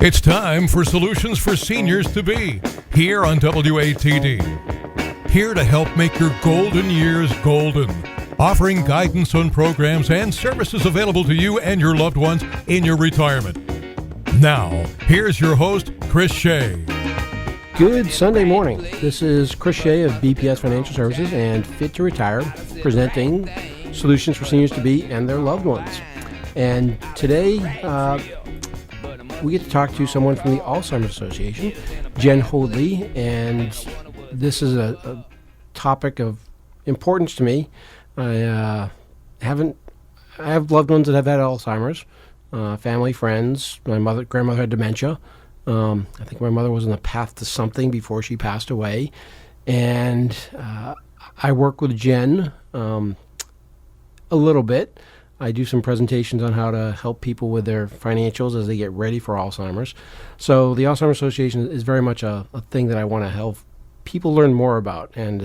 It's time for Solutions for Seniors to Be, here on WATD. Here to help make your golden years golden, offering guidance on programs and services available to you and your loved ones in your retirement. Now, here's your host, Chris Shea. Good Sunday morning. This is Chris Shea of BPS Financial Services and Fit to Retire, presenting Solutions for Seniors to Be and their loved ones. And today, we get to talk to someone from the Alzheimer Association, Jen Hoadley, and this is a topic of importance to me. I have loved ones that have had Alzheimer's, family, friends. My grandmother had dementia. I think my mother was on the path to something before she passed away. And I work with Jen a little bit. I do some presentations on how to help people with their financials as they get ready for Alzheimer's. So the Alzheimer Association is very much a thing that I want to help people learn more about. And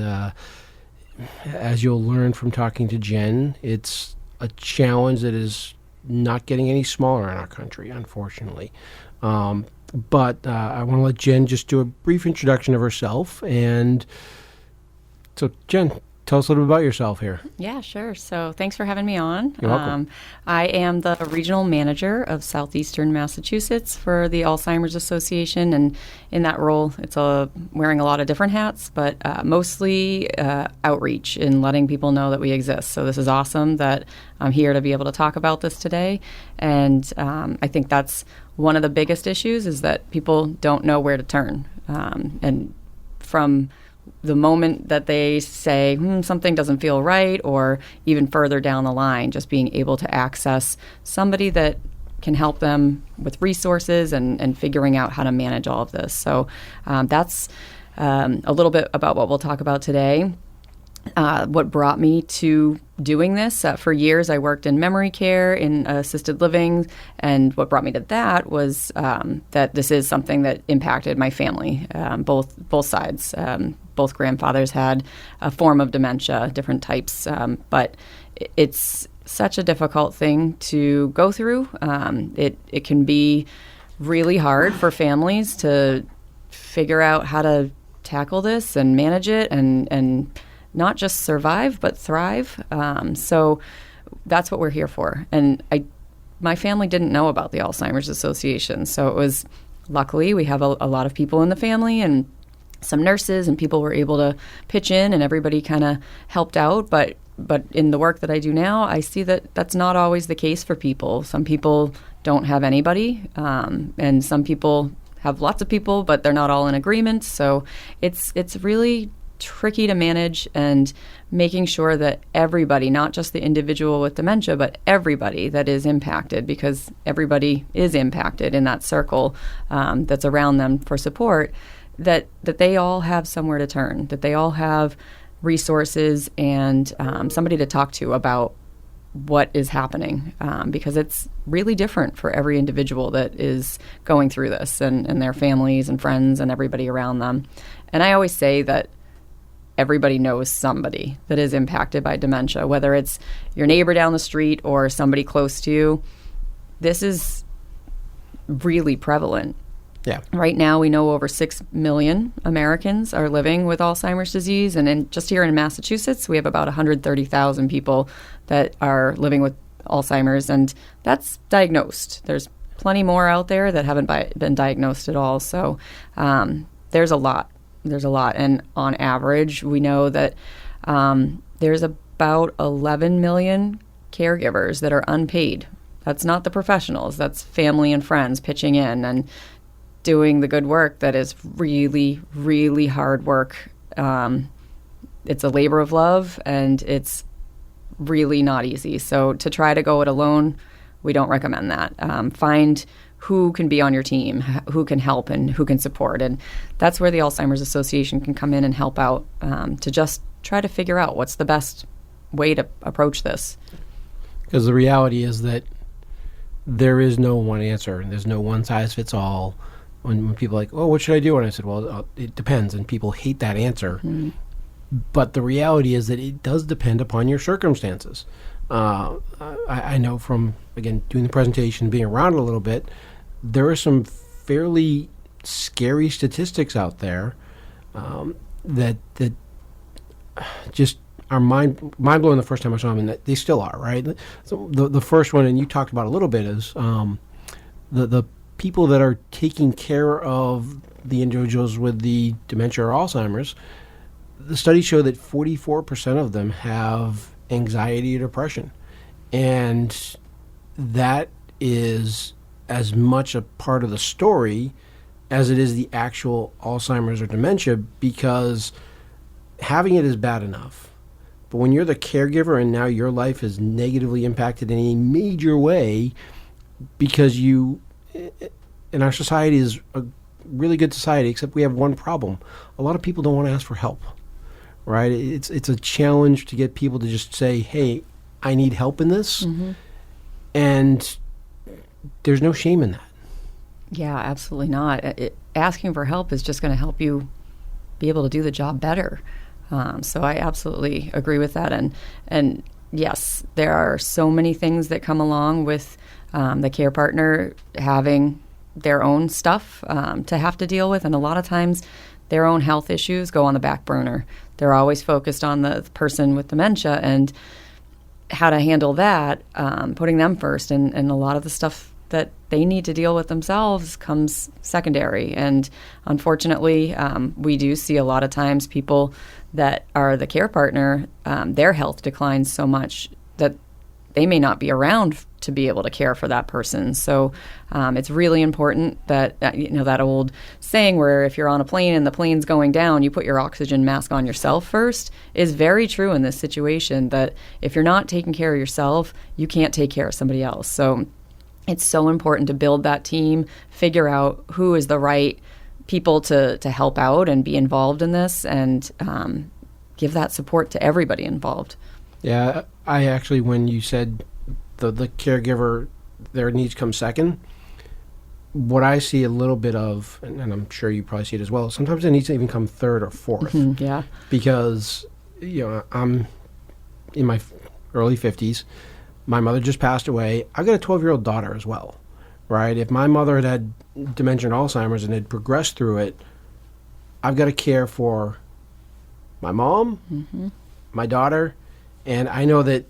as you'll learn from talking to Jen, it's a challenge that is not getting any smaller in our country, unfortunately. But I want to let Jen just do a brief introduction of herself. And so, Jen, tell us a little bit about yourself here. Yeah, sure. So thanks for having me on. You're welcome. I am the regional manager of Southeastern Massachusetts for the Alzheimer's Association. And in that role, it's wearing a lot of different hats, but mostly outreach and letting people know that we exist. So this is awesome that I'm here to be able to talk about this today. And I think that's one of the biggest issues is that people don't know where to turn. And from the moment that they say something doesn't feel right, or even further down the line, just being able to access somebody that can help them with resources and figuring out how to manage all of this. So that's a little bit about what we'll talk about today. What brought me to doing this, for years I worked in memory care, in assisted living, and what brought me to that was that this is something that impacted my family, both sides. Both grandfathers had a form of dementia, different types, but it's such a difficult thing to go through. It can be really hard for families to figure out how to tackle this and manage it and not just survive, but thrive. So that's what we're here for. And my family didn't know about the Alzheimer's Association. So it was, luckily, we have a lot of people in the family and some nurses, and people were able to pitch in, and everybody kind of helped out. But in the work that I do now, I see that that's not always the case for people. Some people don't have anybody, and some people have lots of people, but they're not all in agreement. So it's really tricky to manage, and making sure that everybody, not just the individual with dementia, but everybody that is impacted, because everybody is impacted in that circle that's around them for support, that they all have somewhere to turn, that they all have resources and somebody to talk to about what is happening, because it's really different for every individual that is going through this, and their families and friends and everybody around them. And I always say that everybody knows somebody that is impacted by dementia, whether it's your neighbor down the street or somebody close to you. This is really prevalent. Yeah. Right now, we know over 6 million Americans are living with Alzheimer's disease. And just here in Massachusetts, we have about 130,000 people that are living with Alzheimer's. And that's diagnosed. There's plenty more out there that haven't been diagnosed at all. So there's a lot. There's a lot. And on average, we know that there's about 11 million caregivers that are unpaid. That's not the professionals. That's family and friends pitching in and doing the good work that is really, really hard work. It's a labor of love, and it's really not easy. So to try to go it alone, we don't recommend that. Find who can be on your team, who can help and who can support. And that's where the Alzheimer's Association can come in and help out, to just try to figure out what's the best way to approach this. Because the reality is that there is no one answer. There's no one size fits all. When people are like, oh, what should I do? And I said, well, it depends. And people hate that answer. Mm-hmm. But the reality is that it does depend upon your circumstances. I know from, again, doing the presentation, being around it a little bit, there are some fairly scary statistics out there that just are mind blowing the first time I saw them, and they still are, right? So the first one, and you talked about a little bit, is the people that are taking care of the individuals with the dementia or Alzheimer's. The studies show that 44% of them have anxiety or depression, and that is as much a part of the story as it is the actual Alzheimer's or dementia, because having it is bad enough. But when you're the caregiver and now your life is negatively impacted in a major way because in our society is a really good society, except we have one problem. A lot of people don't want to ask for help, right? It's a challenge to get people to just say, hey, I need help in this. Mm-hmm. And there's no shame in that. Yeah, absolutely not. Asking for help is just going to help you be able to do the job better. So I absolutely agree with that. And yes, there are so many things that come along with the care partner having their own stuff to have to deal with. And a lot of times their own health issues go on the back burner. They're always focused on the person with dementia and how to handle that, putting them first. And a lot of the stuff that they need to deal with themselves comes secondary. And unfortunately, we do see a lot of times people that are the care partner, their health declines so much that they may not be around to be able to care for that person. So it's really important that, that old saying where if you're on a plane and the plane's going down, you put your oxygen mask on yourself first is very true in this situation, that if you're not taking care of yourself, you can't take care of somebody else. So it's so important to build that team, figure out who is the right people to help out and be involved in this, and give that support to everybody involved. Yeah, I actually, when you said the caregiver, their needs come second, what I see a little bit of, and I'm sure you probably see it as well, sometimes it needs to even come third or fourth. Yeah. Because, I'm in my early 50s. My mother just passed away. I've got a 12-year-old daughter as well, right? If my mother had dementia and Alzheimer's and had progressed through it, I've got to care for my mom, my daughter, and I know that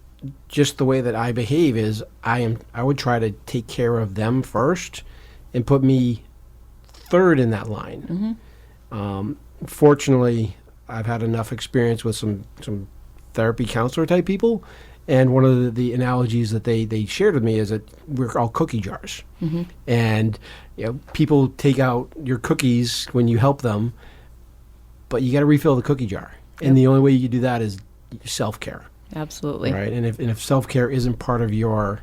just the way that I behave is I would try to take care of them first and put me third in that line. Fortunately, I've had enough experience with some therapy counselor type people, and one of the analogies that they shared with me is that we're all cookie jars. And people take out your cookies when you help them, but you got to refill the cookie jar. Yep. And the only way you can do that is self-care. Absolutely. Right. And if self-care isn't part of your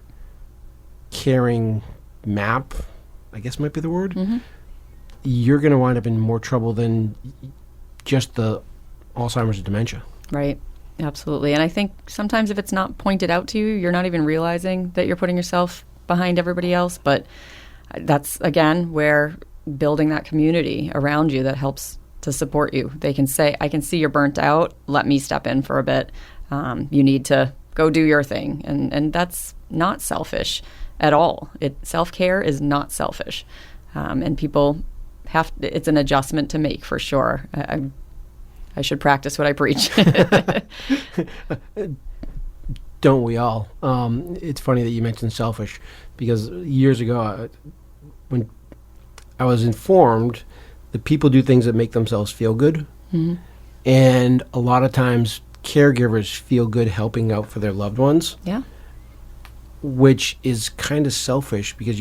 caring map, I guess might be the word, you're going to wind up in more trouble than just the Alzheimer's and dementia. Right. Absolutely. And I think sometimes if it's not pointed out to you, you're not even realizing that you're putting yourself behind everybody else. But that's, again, where building that community around you that helps to support you. They can say, I can see you're burnt out. Let me step in for a bit. You need to go do your thing. And that's not selfish at all. Self-care is not selfish. And people it's an adjustment to make for sure. I should practice what I preach. Don't we all? It's funny that you mentioned selfish, because years ago, when I was informed that people do things that make themselves feel good, and a lot of times caregivers feel good helping out for their loved ones. Yeah. Which is kind of selfish, because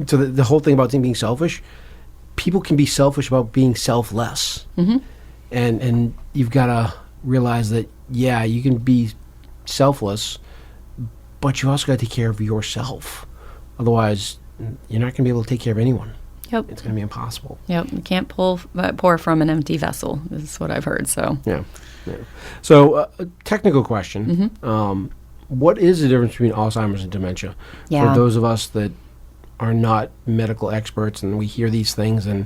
so the whole thing about being selfish, people can be selfish about being selfless. And you've got to realize that, yeah, you can be selfless, but you also got to take care of yourself. Otherwise, you're not going to be able to take care of anyone. Yep. It's going to be impossible. Yep. You can't pour from an empty vessel, is what I've heard. So yeah. So technical question. What is the difference between Alzheimer's and dementia? For those of us that are not medical experts and we hear these things, and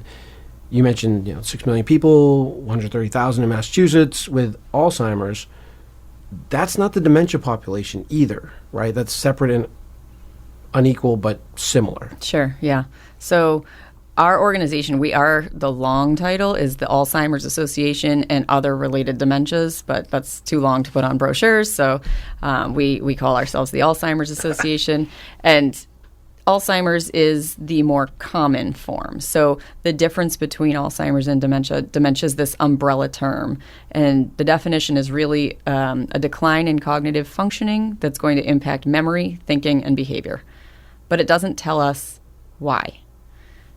you mentioned 6 million people, 130,000 in Massachusetts with Alzheimer's. That's not the dementia population either, right? That's separate and unequal but similar. Sure, yeah. So our organization, the long title is the Alzheimer's Association and Other Related Dementias, but that's too long to put on brochures, so we call ourselves the Alzheimer's Association. And Alzheimer's is the more common form. So the difference between Alzheimer's and dementia is this umbrella term. And the definition is really a decline in cognitive functioning that's going to impact memory, thinking, and behavior. But it doesn't tell us why.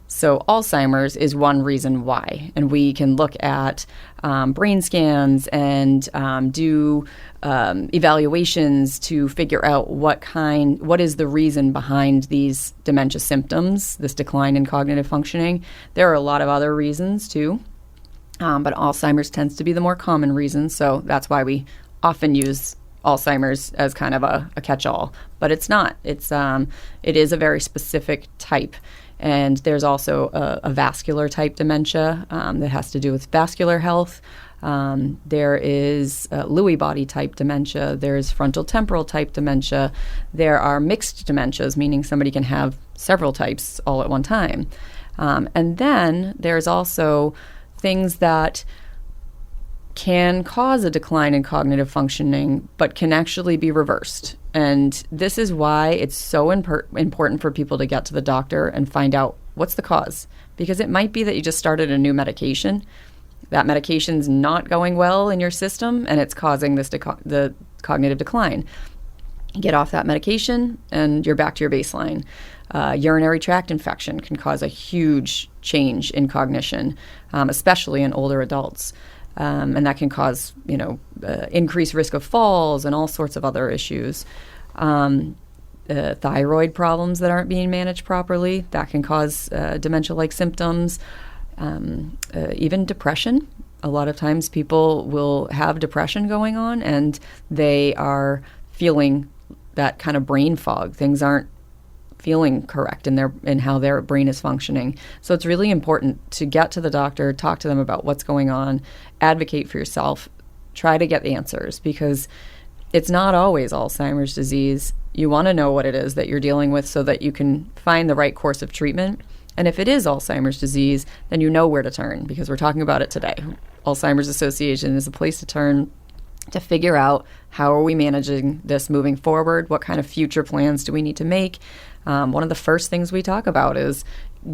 So Alzheimer's is one reason why, and we can look at brain scans and do evaluations to figure out what is the reason behind these dementia symptoms, this decline in cognitive functioning. There are a lot of other reasons too, but Alzheimer's tends to be the more common reason, so that's why we often use Alzheimer's as kind of a catch-all, but it's not. It is a very specific type. And there's also a vascular type dementia that has to do with vascular health. There is Lewy body type dementia. There's frontal temporal type dementia. There are mixed dementias, meaning somebody can have several types all at one time. And then there's also things that can cause a decline in cognitive functioning, but can actually be reversed. And this is why it's so important for people to get to the doctor and find out what's the cause. Because it might be that you just started a new medication. That medication's not going well in your system, and it's causing the cognitive decline. You get off that medication, and you're back to your baseline. Urinary tract infection can cause a huge change in cognition, especially in older adults. And that can cause, increased risk of falls and all sorts of other issues. Thyroid problems that aren't being managed properly, that can cause dementia-like symptoms. Even depression. A lot of times people will have depression going on, and they are feeling that kind of brain fog. Things aren't feeling correct in how their brain is functioning. So it's really important to get to the doctor, talk to them about what's going on, advocate for yourself, try to get the answers, because it's not always Alzheimer's disease. You want to know what it is that you're dealing with so that you can find the right course of treatment. And if it is Alzheimer's disease, then you know where to turn, because we're talking about it today. Alzheimer's Association is a place to turn to figure out how are we managing this moving forward, what kind of future plans do we need to make. One of the first things we talk about is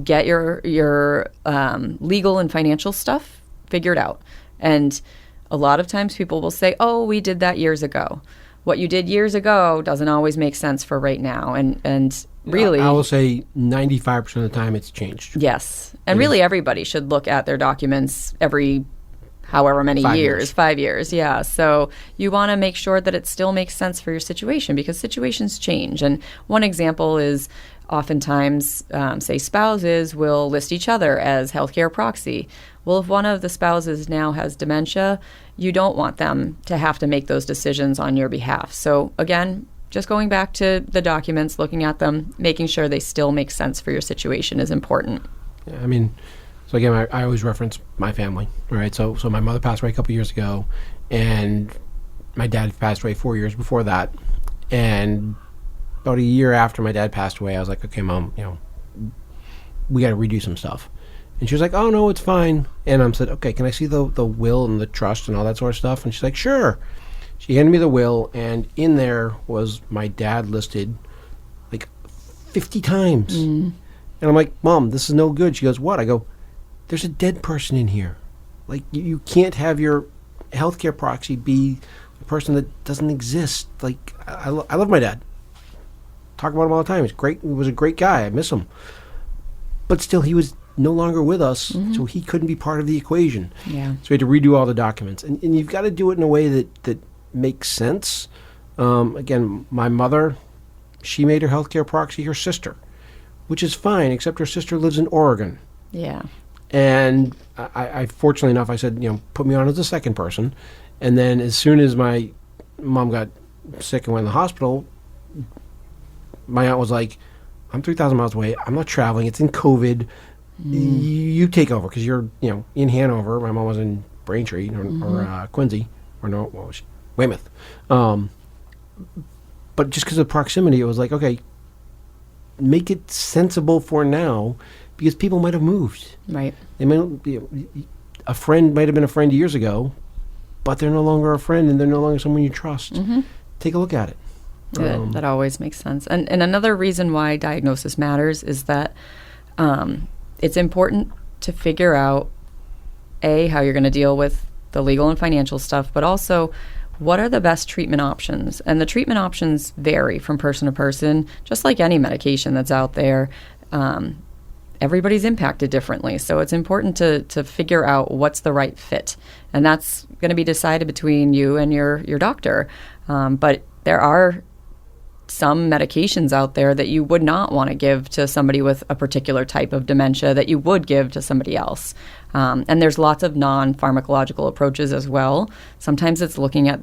get your legal and financial stuff figured out. And a lot of times people will say, oh, we did that years ago. What you did years ago doesn't always make sense for right now. And really, I will say 95% of the time it's changed. Yes. And really everybody should look at their documents every however many 5 years. Yeah. So you want to make sure that it still makes sense for your situation, because situations change. And one example is oftentimes, say, spouses will list each other as healthcare proxy. Well, if one of the spouses now has dementia, you don't want them to have to make those decisions on your behalf. So again, just going back to the documents, looking at them, making sure they still make sense for your situation is important. Yeah, I mean, so again, I always reference my family, right? So my mother passed away a couple years ago, and my dad passed away 4 years before that. And about a year after my dad passed away, I was like, okay, Mom, we got to redo some stuff. And she was like, oh, no, it's fine. And I said, okay, can I see the will and the trust and all that sort of stuff? And she's like, sure. She handed me the will, and in there was my dad listed like 50 times. And I'm like, Mom, this is no good. She goes, what? I go, there's a dead person in here. Like, you can't have your healthcare proxy be a person that doesn't exist. Like, I love my dad. Talk about him all the time. He's great. He was a great guy. I miss him. But still, he was no longer with us, so he couldn't be part of the equation. Yeah. So we had to redo all the documents. And you've got to do it in a way that makes sense. Again, my mother, she made her healthcare proxy her sister, which is fine, except her sister lives in Oregon. Yeah. And I fortunately enough, I said, put me on as a second person. And then as soon as my mom got sick and went in the hospital, my aunt was like, I'm 3,000 miles away. I'm not traveling. It's in COVID. You take over, because you're, in Hanover. My mom was in Braintree or Quincy, or no, what was she? Weymouth. But just because of proximity, it was like, okay, make it sensible for now, because people might have moved. Right. They might be a friend might have been a friend years ago, but they're no longer a friend and they're no longer someone you trust. Take a look at it. That always makes sense. And another reason why diagnosis matters is that it's important to figure out, A, how you're going to deal with the legal and financial stuff, but also what are the best treatment options. And the treatment options vary from person to person, just like any medication that's out there. Everybody's impacted differently. So it's important to figure out what's the right fit. And that's going to be decided between you and your doctor. But there are some medications out there that you would not want to give to somebody with a particular type of dementia that you would give to somebody else. And there's lots of non-pharmacological approaches as well. Sometimes it's looking at,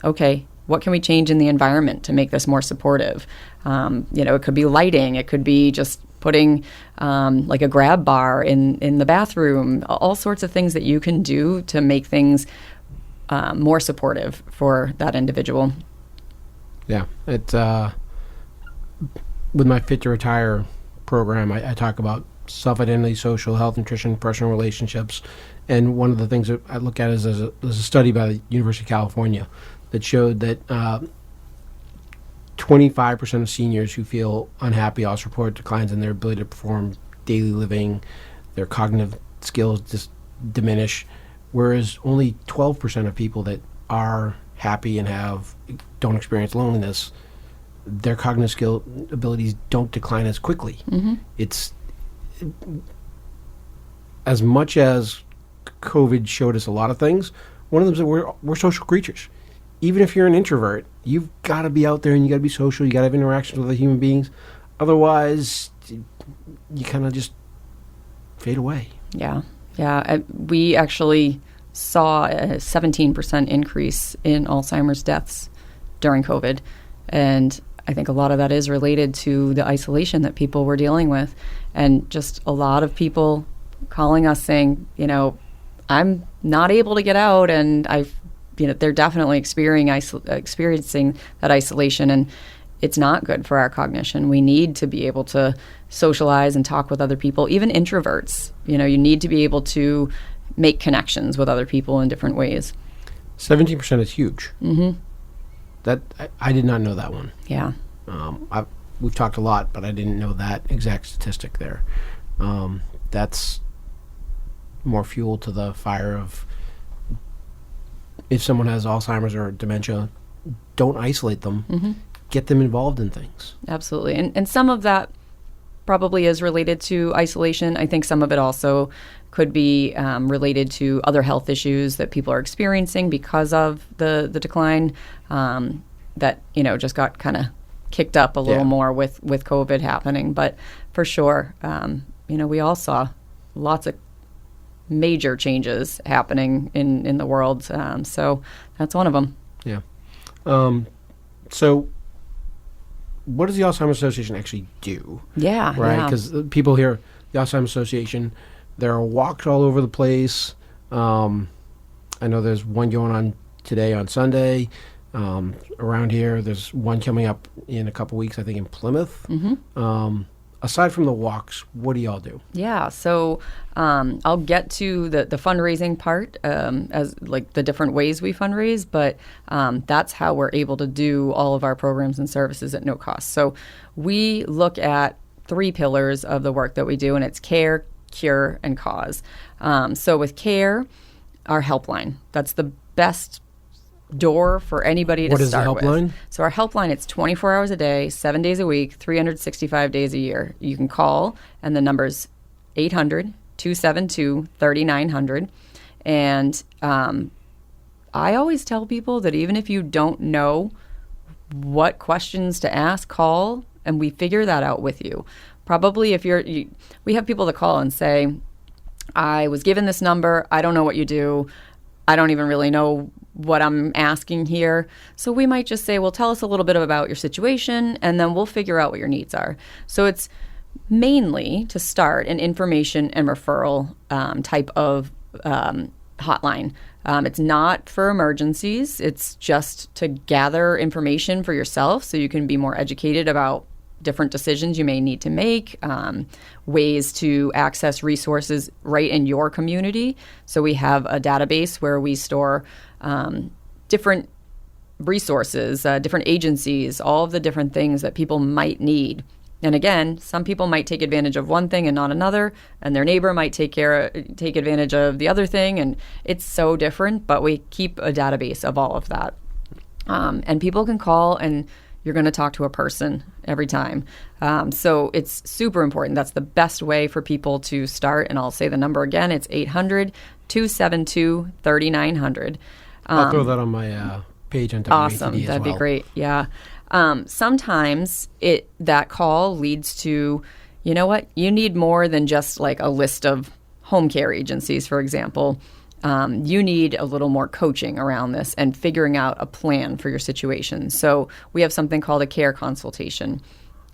okay, what can we change in the environment to make this more supportive? It could be lighting. It could be just putting like a grab bar in the bathroom, all sorts of things that you can do to make things more supportive for that individual. Yeah, it's with my Fit to Retire program, I talk about self-identity, social, health, nutrition, personal relationships, and one of the things that I look at is there's a study by the University of California that showed that 25% of seniors who feel unhappy also report declines in their ability to perform daily living, their cognitive skills just diminish, whereas only 12% of people that are happy and don't experience loneliness, their cognitive skill abilities don't decline as quickly. It's as much as COVID showed us a lot of things. One of them is that we're social creatures. Even if you're an introvert, you've got to be out there and you got to be social. You got to have interactions with other human beings. Otherwise, you kind of just fade away. Yeah. We actually saw a 17% increase in Alzheimer's deaths during COVID. And I think a lot of that is related to the isolation that people were dealing with. And just a lot of people calling us saying, I'm not able to get out, and they're definitely experiencing that isolation, and it's not good for our cognition. We need to be able to socialize and talk with other people, even introverts. You need to be able to make connections with other people in different ways. 17% is huge. That I did not know that one. Yeah. We've talked a lot, but I didn't know that exact statistic there. That's more fuel to the fire of, if someone has Alzheimer's or dementia, don't isolate them. Get them involved in things. Absolutely. And some of that probably is related to isolation. I think some of it also could be related to other health issues that people are experiencing because of the decline that, just got kind of kicked up a little more with COVID happening. But for sure, we all saw lots of major changes happening in the world. So that's one of them. Yeah. So what does the Alzheimer's Association actually do? Yeah. Right? Because people hear the Alzheimer's Association, there are walks all over the place. I know there's one going on today on Sunday around here. There's one coming up in a couple weeks, I think, in Plymouth. Aside from the walks, what do y'all do? Yeah, so I'll get to the fundraising part as like the different ways we fundraise, but that's how we're able to do all of our programs and services at no cost. So we look at 3 pillars of the work that we do, and it's care, cure, and cause. So with care, our helpline, that's the best door for anybody to start with. What is the helpline? So our helpline, it's 24 hours a day, 7 days a week, 365 days a year. You can call, and the number's 800-272-3900. And I always tell people that even if you don't know what questions to ask, call, and we figure that out with you. Probably if we have people that call and say, I was given this number, I don't know what you do, I don't even really know what I'm asking here. So we might just say, well, tell us a little bit about your situation, and then we'll figure out what your needs are. So it's mainly, to start, an information and referral type of hotline. It's not for emergencies. It's just to gather information for yourself so you can be more educated about different decisions you may need to make, ways to access resources right in your community. So we have a database where we store different resources, different agencies, all of the different things that people might need. And again, some people might take advantage of one thing and not another, and their neighbor might take advantage of the other thing, and it's so different, but we keep a database of all of that. And people can call, and you're going to talk to a person every time. So it's super important. That's the best way for people to start, and I'll say the number again. It's 800-272-3900. I'll throw that on my page on WATD awesome. as That'd well. be great. Yeah. Sometimes that call leads to, you know what, you need more than just like a list of home care agencies, for example. You need a little more coaching around this and figuring out a plan for your situation. So we have something called a care consultation.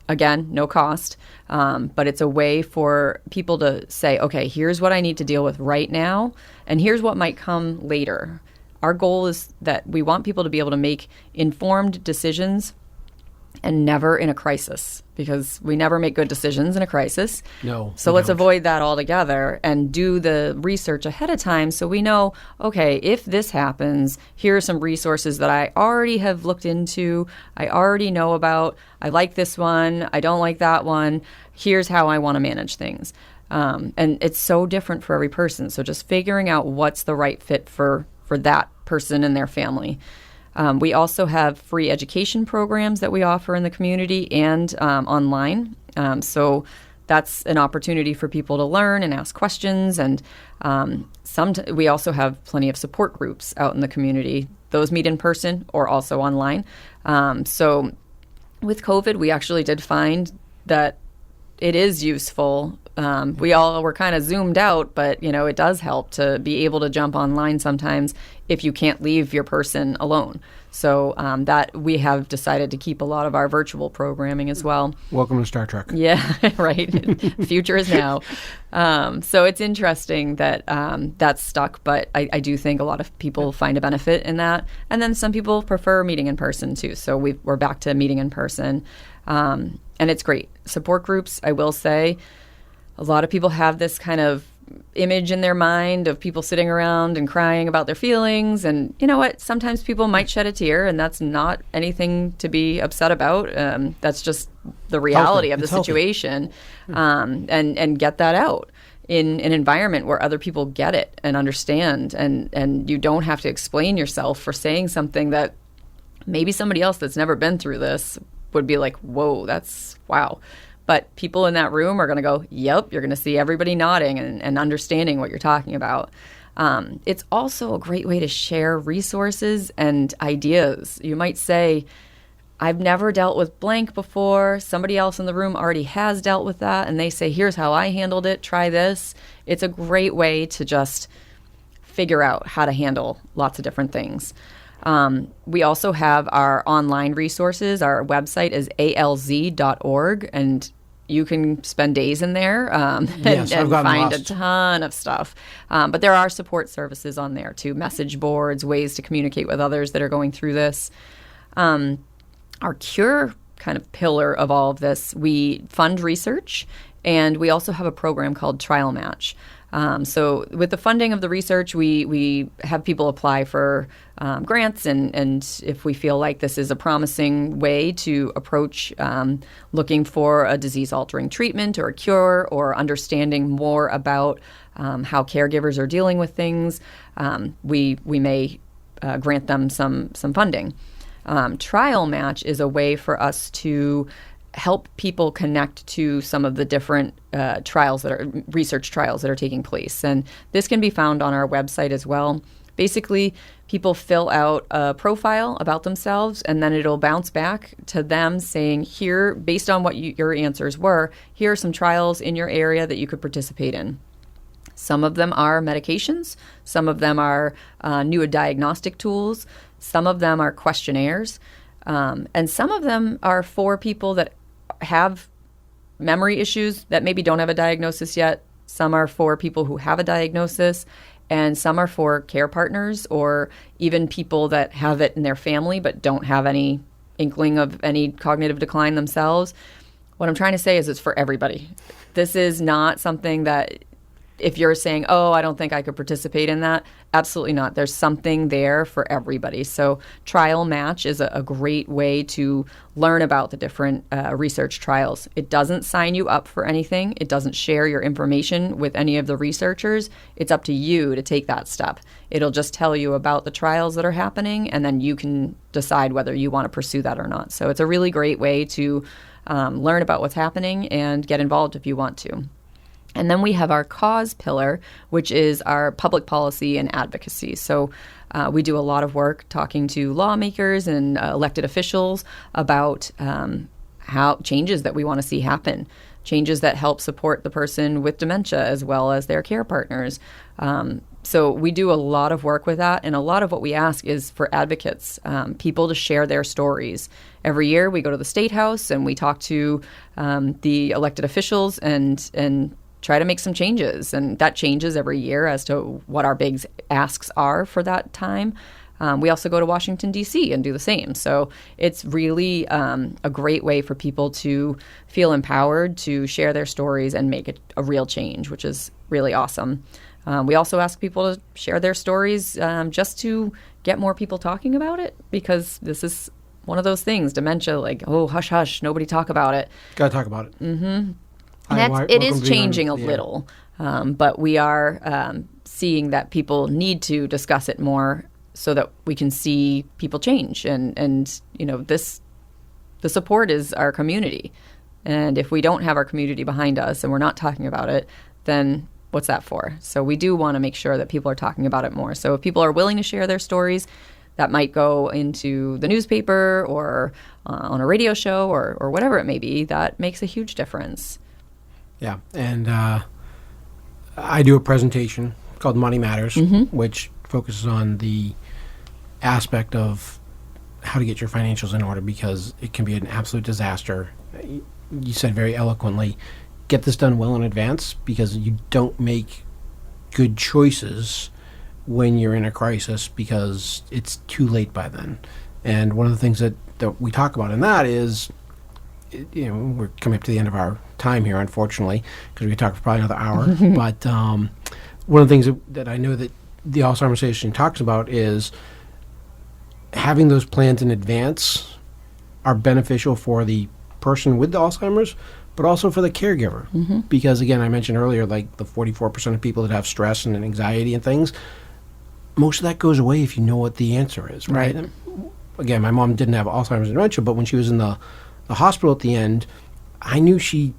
Again, no cost, but it's a way for people to say, okay, here's what I need to deal with right now, and here's what might come later. Our goal is that we want people to be able to make informed decisions and never in a crisis, because we never make good decisions in a crisis. No. So let's avoid that altogether and do the research ahead of time so we know, okay, if this happens, here are some resources that I already have looked into, I already know about, I like this one, I don't like that one, here's how I want to manage things. And it's so different for every person. So just figuring out what's the right fit for that person and their family. We also have free education programs that we offer in the community and online. So that's an opportunity for people to learn and ask questions. And we also have plenty of support groups out in the community. Those meet in person or also online. So with COVID, we actually did find that it is useful. We all were kind of zoomed out, but it does help to be able to jump online sometimes if you can't leave your person alone. So that we have decided to keep a lot of our virtual programming as well. Welcome to Star Trek. Yeah, right. Future is now. So it's interesting that that's stuck, but I do think a lot of people find a benefit in that. And then some people prefer meeting in person too. So we're back to meeting in person. And it's great. Support groups, I will say, a lot of people have this kind of image in their mind of people sitting around and crying about their feelings. And you know what? Sometimes people might shed a tear, and that's not anything to be upset about. That's just the reality of the situation. And get that out in an environment where other people get it and understand. And you don't have to explain yourself for saying something that maybe somebody else that's never been through this would be like, whoa, that's wow. But people in that room are going to go, yep, you're going to see everybody nodding and understanding what you're talking about. It's also a great way to share resources and ideas. You might say, I've never dealt with blank before. Somebody else in the room already has dealt with that. And they say, here's how I handled it. Try this. It's a great way to just figure out how to handle lots of different things. We also have our online resources. Our website is alz.org, and you can spend days in there and find a ton of stuff. But there are support services on there too, message boards, ways to communicate with others that are going through this. Our cure kind of pillar of all of this, we fund research, and we also have a program called Trial Match. So with the funding of the research, we have people apply for grants, and if we feel like this is a promising way to approach looking for a disease-altering treatment or a cure or understanding more about how caregivers are dealing with things, we may grant them some funding. Trial Match is a way for us to help people connect to some of the different research trials that are taking place. And this can be found on our website as well. Basically, people fill out a profile about themselves, and then it'll bounce back to them saying, here, based on what your answers were, here are some trials in your area that you could participate in. Some of them are medications. Some of them are new diagnostic tools. Some of them are questionnaires. And some of them are for people that have memory issues that maybe don't have a diagnosis yet. Some are for people who have a diagnosis, and some are for care partners or even people that have it in their family but don't have any inkling of any cognitive decline themselves. What I'm trying to say is it's for everybody. This is not something that if you're saying, oh, I don't think I could participate in that, absolutely not. There's something there for everybody. So Trial Match is a great way to learn about the different research trials. It doesn't sign you up for anything. It doesn't share your information with any of the researchers. It's up to you to take that step. It'll just tell you about the trials that are happening, and then you can decide whether you want to pursue that or not. So it's a really great way to learn about what's happening and get involved if you want to. And then we have our cause pillar, which is our public policy and advocacy. So we do a lot of work talking to lawmakers and elected officials about how changes that we want to see happen, changes that help support the person with dementia as well as their care partners. So we do a lot of work with that, and a lot of what we ask is for advocates, people to share their stories. Every year we go to the State House and we talk to the elected officials and try to make some changes, and that changes every year as to what our big asks are for that time. We also go to Washington, D.C. and do the same. So it's really a great way for people to feel empowered to share their stories and make it a real change, which is really awesome. We also ask people to share their stories just to get more people talking about it, because this is one of those things, dementia, like, oh, hush, hush, nobody talk about it. Got to talk about it. Mm-hmm. And it is changing a little, but we are seeing that people need to discuss it more so that we can see people change. And you know, the support is our community. And if we don't have our community behind us and we're not talking about it, then what's that for? So we do want to make sure that people are talking about it more. So if people are willing to share their stories, that might go into the newspaper or on a radio show or whatever it may be, that makes a huge difference. Yeah, and I do a presentation called Money Matters, which focuses on the aspect of how to get your financials in order, because it can be an absolute disaster. You said very eloquently, get this done well in advance, because you don't make good choices when you're in a crisis because it's too late by then. And one of the things that we talk about in that is, you know, we're coming up to the end of our time here, unfortunately, because we could talk for probably another hour. But one of the things that I know that the Alzheimer's Association talks about is having those plans in advance are beneficial for the person with the Alzheimer's, but also for the caregiver. Because, again, I mentioned earlier, like the 44% of people that have stress and anxiety and things, most of that goes away if you know what the answer is, right? Again, my mom didn't have Alzheimer's and dementia, but when she was in the hospital at the end, I knew she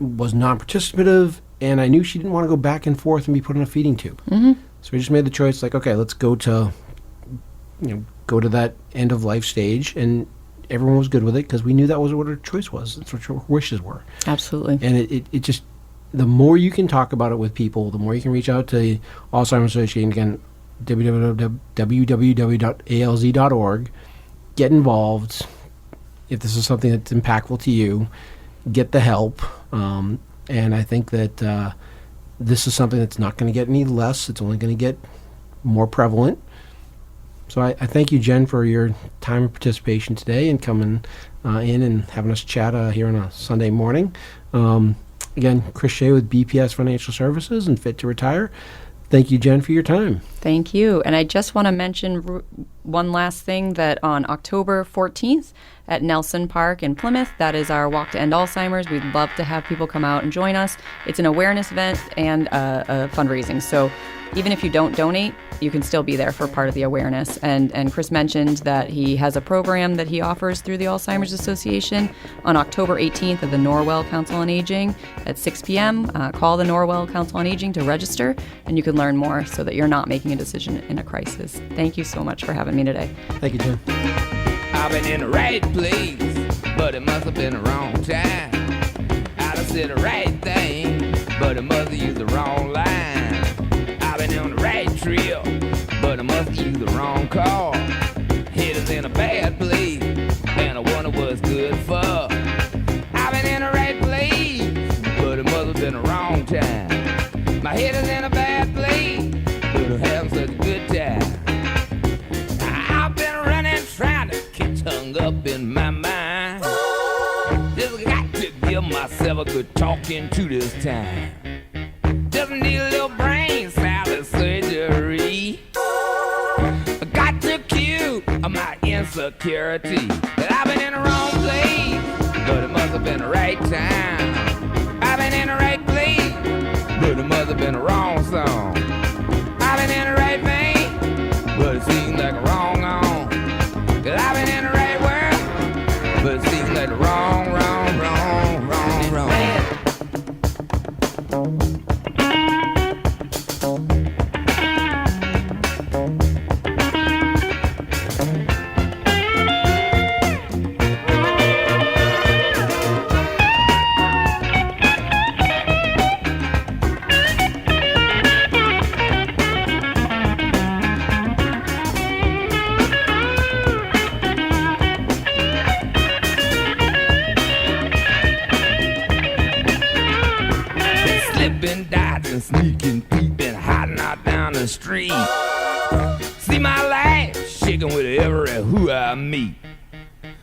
was non-participative, and I knew she didn't want to go back and forth and be put in a feeding tube. So we just made the choice, like, okay, let's go to that end of life stage, and everyone was good with it because we knew that was what her choice was. That's what her wishes were. Absolutely. And it just, the more you can talk about it with people, the more you can reach out to the Alzheimer's Association. Again, www.alz.org. Get involved. If this is something that's impactful to you, get the help. And I think that this is something that's not going to get any less. It's only going to get more prevalent. So I thank you, Jen, for your time and participation today and coming in and having us chat here on a Sunday morning. Again, Chris Shea with BPS Financial Services and Fit to Retire. Thank you, Jen, for your time. Thank you. And I just want to mention one last thing, that on October 14th at Nelson Park in Plymouth, that is our Walk to End Alzheimer's. We'd love to have people come out and join us. It's an awareness event and a fundraising. So even if you don't donate, you can still be there for part of the awareness. And Chris mentioned that he has a program that he offers through the Alzheimer's Association on October 18th at the Norwell Council on Aging at 6 p.m. Call the Norwell Council on Aging to register, and you can learn more so that you're not making a decision in a crisis. Thank you so much for having me today. Thank you, Jen. I've been in the right place, but it must have been the wrong time. I done said the right thing, but it must have used the wrong line. I've been on the right trail, but I must have used the wrong car. Head is in a bad place, and I wonder what's good for. I've been in the right place, but it must have been the wrong time. My head is in a bad place, but I'm having such a good time. I've been running, trying to get hung up in my mind. This got to get give myself a good talking to this time. Just need a little brain salad surgery. I got to cue my insecurity. That I've been in the wrong place, but it must have been the right time. I've been in the right place, but it must have been the wrong song. I've been in the right vein, but it seems like a wrong on. Cause I've been in the right world, but it seems like the wrong, wrong, wrong, wrong, wrong. Dodging, sneaking, peeping, hiding out down the street. See my life shaking with every who I meet.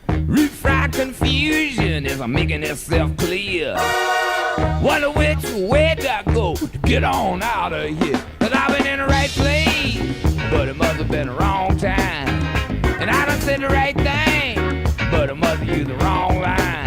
Refried confusion is making itself clear. Wonder which way to go to get on out of here. Cause I've been in the right place, but it must have been the wrong time. And I done said the right thing, but it must have used the wrong line.